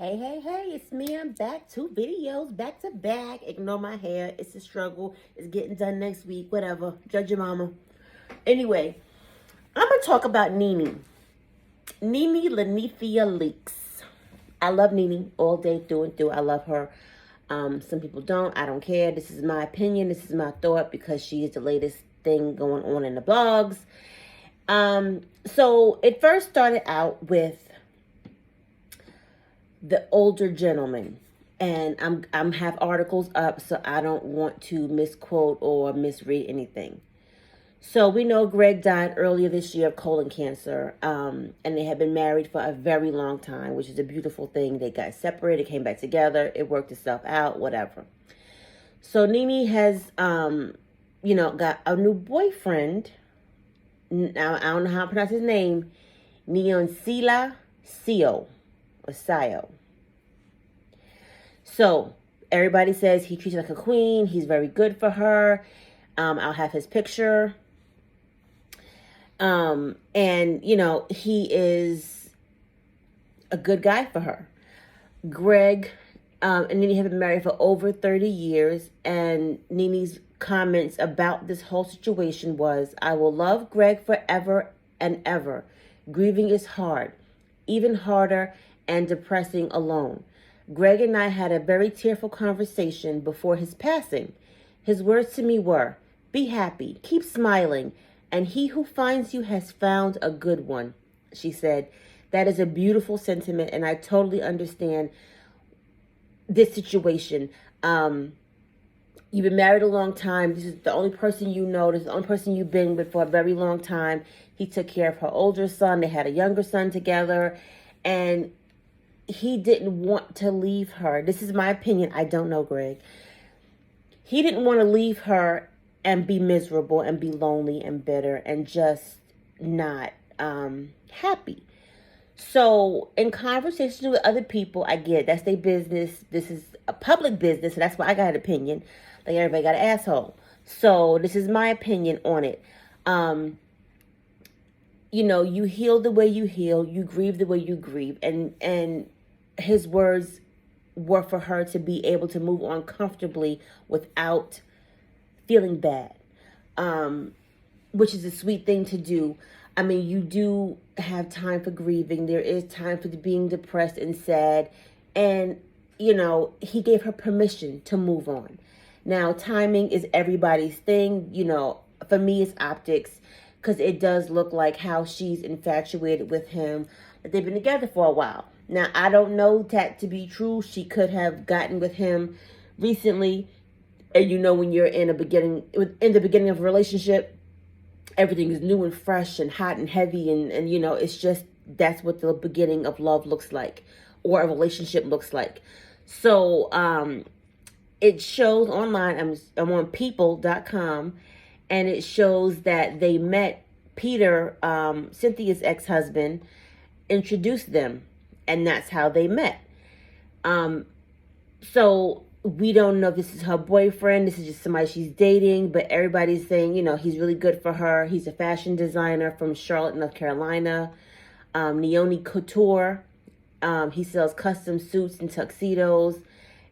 Hey, it's me. I'm back. Two videos back to back. Ignore my hair. It's a struggle. It's getting done next week. Whatever. Judge your mama. Anyway, I'm going to talk about Nene. Nene Leakes. I love Nene all day through and through. I love her. Some people don't. I don't care. This is my opinion. This is my thought because she is the latest thing going on in the blogs. So it first started out with the older gentleman, and I'm have articles up, so I don't want to misquote or misread anything. So we know Greg died earlier this year of colon cancer, and they had been married for a very long time, which is a beautiful thing. They got separated, came back together, it worked itself out, whatever. So Nene has, got a new boyfriend. Now I don't know how to pronounce his name. Neonsila Sio or Sio. So everybody says he treats her like a queen. He's very good for her. I'll have his picture. And he is a good guy for her. Greg and Nene have been married for over 30 years. And Nene's comments about this whole situation was, "I will love Greg forever and ever. Grieving is hard, even harder and depressing alone. Greg and I had a very tearful conversation before his passing. His words to me were, 'Be happy, keep smiling, and he who finds you has found a good one,'" she said. That is a beautiful sentiment, and I totally understand this situation. You've been married a long time. This is the only person you know. This is the only person you've been with for a very long time. He took care of her older son. They had a younger son together, and he didn't want to leave her. This is my opinion. I don't know Greg. He didn't want to leave her and be miserable and be lonely and bitter and just not happy. So in conversations with other people, I get that's their business. This is a public business, and that's why I got an opinion. Like everybody got an asshole. So this is my opinion on it. You heal the way you heal, you grieve the way you grieve, and his words were for her to be able to move on comfortably without feeling bad, which is a sweet thing to do. I mean, you do have time for grieving. There is time for being depressed and sad. And, he gave her permission to move on. Now, timing is everybody's thing. For me, it's optics, because it does look like how she's infatuated with him, that they've been together for a while. Now, I don't know that to be true. She could have gotten with him recently. And when you're in the beginning of a relationship, everything is new and fresh and hot and heavy. And it's just, that's what the beginning of love looks like, or a relationship looks like. So it shows online, I'm on people.com, and it shows that they met. Peter, Cynthia's ex-husband, introduced them, and that's how they met. So we don't know if this is her boyfriend. This is just somebody she's dating, but everybody's saying, he's really good for her. He's a fashion designer from Charlotte, North Carolina. Neone Couture. He sells custom suits and tuxedos,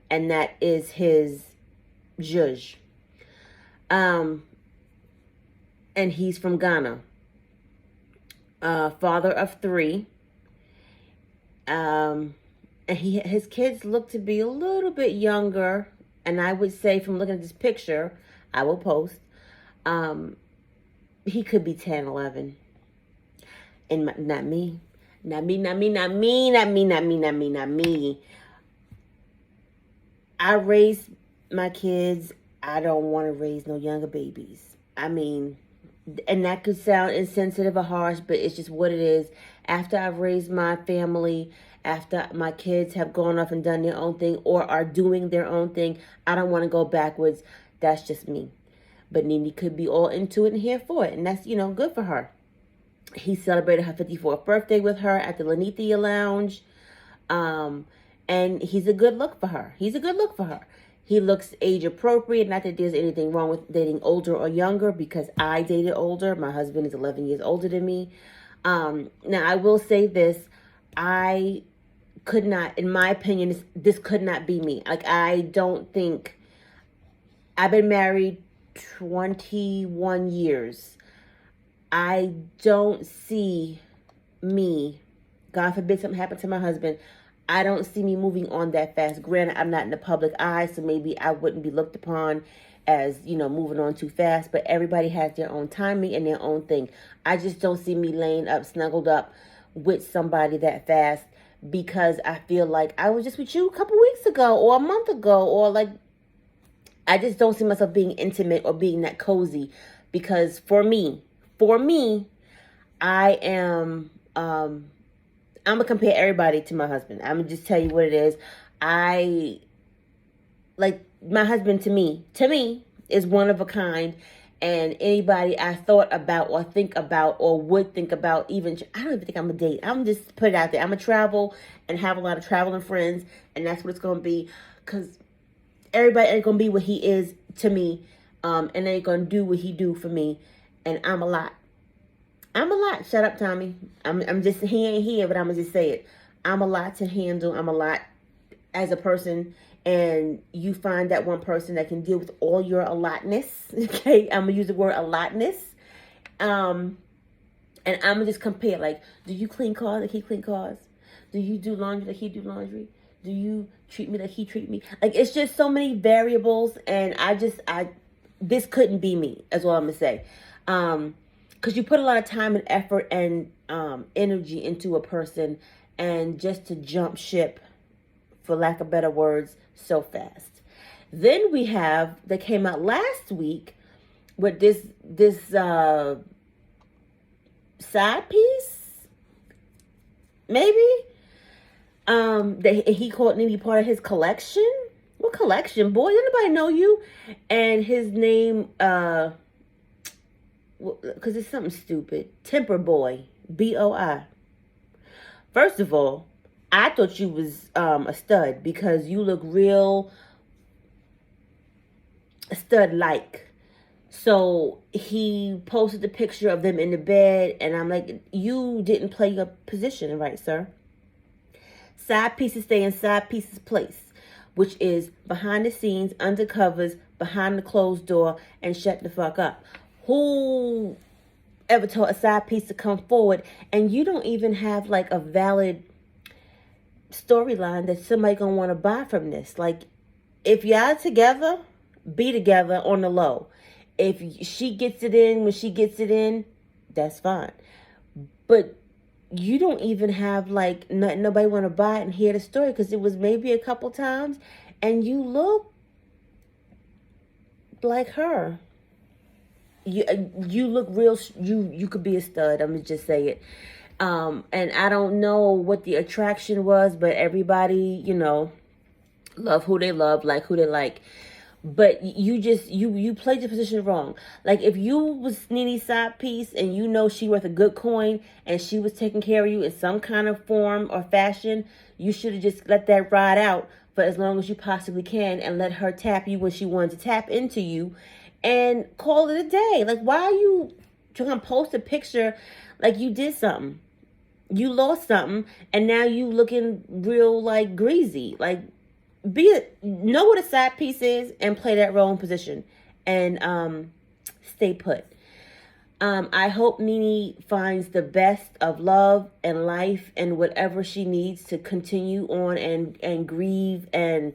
and that is his zhuzh. And he's from Ghana. Father of 3. And his kids look to be a little bit younger. And I would say, from looking at this picture, I will post, he could be 10, 11. And not me. Not me. I raised my kids. I don't want to raise no younger babies. I mean, and that could sound insensitive or harsh, but it's just what it is. After I've raised my family, after my kids have gone off and done their own thing or are doing their own thing, I don't want to go backwards. That's just me. But Nene could be all into it and here for it. And that's, good for her. He celebrated her 54th birthday with her at the Lenithia Lounge. And he's a good look for her. He looks age appropriate. Not that there's anything wrong with dating older or younger, because I dated older. My husband is 11 years older than me. Now, I will say this. I could not, in my opinion, this could not be me. Like, I don't think, I've been married 21 years. I don't see me, God forbid something happened to my husband, I don't see me moving on that fast. Granted, I'm not in the public eye, so maybe I wouldn't be looked upon as, moving on too fast, but everybody has their own timing and their own thing. I just don't see me laying up, snuggled up with somebody that fast, because I feel like I was just with you a couple weeks ago or a month ago, or like, I just don't see myself being intimate or being that cozy, because for me, I am, I'm gonna compare everybody to my husband. I'm gonna just tell you what it is. I, like, my husband to me is one of a kind, and anybody I thought about or think about or would think about, even, I don't even think I'm a date. I'm just put it out there. I'm gonna travel and have a lot of traveling friends, and that's what it's gonna be, because everybody ain't gonna be what he is to me, and they ain't gonna do what he do for me, and I'm a lot. Shut up, Tommy. I'm just, he ain't here, but I'm gonna just say it. I'm a lot to handle. I'm a lot as a person, and you find that one person that can deal with all your allotness. Okay, I'm gonna use the word allotness. And I'm gonna just compare. Like, do you clean cars like he clean cars? Do you do laundry like he do laundry? Do you treat me like he treat me? Like, it's just so many variables, and this couldn't be me. That's all I'm gonna say. Because you put a lot of time and effort and energy into a person, and just to jump ship, for lack of better words, so fast. Then we have, that came out last week with this side piece, maybe, that he called maybe part of his collection. What collection, boy? Anybody know you? And his name, because it's something stupid. Temper Boy, BOI. First of all, I thought you was a stud, because you look real stud-like. So he posted the picture of them in the bed, and I'm like, you didn't play your position right, sir. Side pieces stay in side pieces' place, which is behind the scenes, under covers, behind the closed door, and shut the fuck up. Who ever told a side piece to come forward, and you don't even have like a valid storyline that somebody gonna want to buy from this? Like, if y'all together, be together on the low. If she gets it in when she gets it in, that's fine. But you don't even have like nobody want to buy it and hear the story, because it was maybe a couple times, and you look like her. You look real. You could be a stud. I'm gonna just say it. And I don't know what the attraction was, but everybody, love who they love, like who they like. But you played your position wrong. Like, if you was Nene's side piece, and she worth a good coin, and she was taking care of you in some kind of form or fashion, you should have just let that ride out for as long as you possibly can, and let her tap you when she wanted to tap into you, and call it a day. Like, why are you trying to post a picture like you did something? You lost something, and now you looking real like greasy. Like, know what a side piece is, and play that role in position, and stay put. I hope Nene finds the best of love and life, and whatever she needs to continue on and grieve and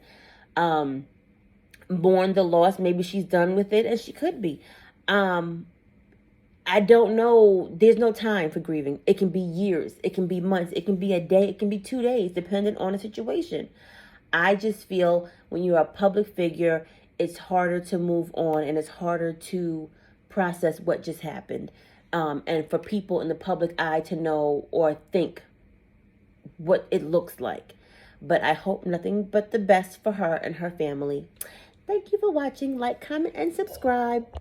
mourn the loss. Maybe she's done with it, and she could be. I don't know. There's no time for grieving. It can be years. It can be months. It can be a day. It can be 2 days, depending on the situation. I just feel when you're a public figure, it's harder to move on, and it's harder to process what just happened. And for people in the public eye to know or think what it looks like. But I hope nothing but the best for her and her family. Thank you for watching. Like, comment, and subscribe.